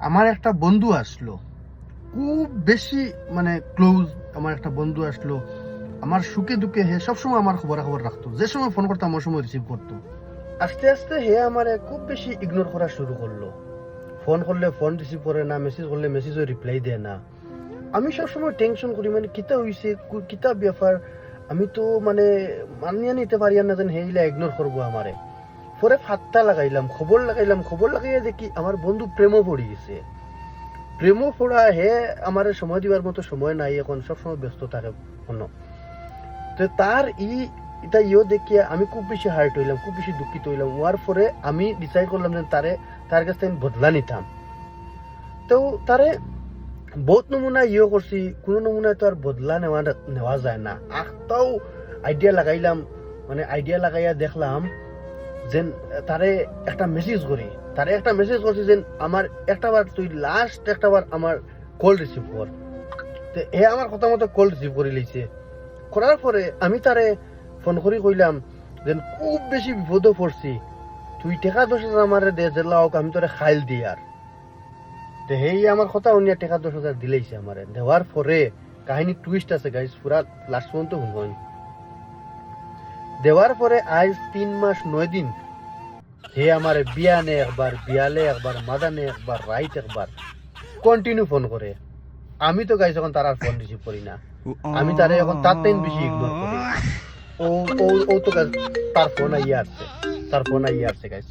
আমার একটা বন্ধু আসলো, খুব বেশি মানে ক্লোজ। আমার একটা বন্ধু আসলো, আমার সুখে দুঃখে হে সবসময় আমার খবর রাখতো। যে সময় ফোন করতাম ওই সময় রিসিভ করতো। আস্তে আস্তে হে আমারে খুব বেশি ইগনোর করা শুরু করলো। ফোন করলে ফোন রিসিভ করে না, মেসেজ করলে মেসেজও রিপ্লাই দেয় না। আমি সবসময় টেনশন করি, মানে কিতা হইছে, কিতা ব্যাপার। আমি তো মানে মানিয়ে নিতে পারি না যেন হেইলা ইগনোর করবো আমারে। পরে ফাত্তা লাগাইলাম, খবর লাগাইয়া দেখি আমার বন্ধু প্রেমও পড়ে গেছে। প্রেমও পড়া হে আমার সময় দিবার মতো সময় নাই, এখন সবসময় ব্যস্ত থাকে কোনো। তো তার এটা দেখিয়া আমি খুব বেশি হার্ট হইলাম, খুব বেশি দুঃখিত হইলাম। হওয়ার পরে আমি ডিসাইড করলাম যে তার কাছ থেকে আমি বদলা নিতাম। তো তারে বহুত নমুনা করছি, কোনো নমুনায় তো আর বদলা নেওয়া যায় না। আখটাও আইডিয়া লাগাইলাম, মানে আইডিয়া লাগাইয়া দেখলাম যেন তারে একটা মেসেজ করছি যেন আমার একটাবার তুই লাস্ট একটাবার আমার কল রিসিভ কর। তো এ আমার কথা মতো কল রিসিভ করে লইছে। করার পরে আমি তারে ফোন করি কইলাম যেন খুব বেশি বিপদে পড়ছি, তুই টাকা 10,000 আমারে দে, জেলা হোক আমি তোরে খাইল দি। আর তো হেই আমার কথা উনিয়া টাকা 10,000 দিলেইছে আমারে। দেওয়ার পরে কাহিনী টুইস্ট আছে গাইস, পুরা লাস্ট পর্যন্ত শুনবেন। দেওয়ার পরে আজ 3 মাস 9 দিন হে আমারে বিয়ানে একবার, বিয়ালে একবার, মাদানে একবার, রাইট একবার কন্টিনিউ ফোন করে। আমি তো গাইস এখন তার আর ফোন রিসিভ করি না। আমি তারে এখন তার টাইম বেশি ইগনোর করি। ও ও ও তো তার ফোন আইয়া আসছে, গাইস।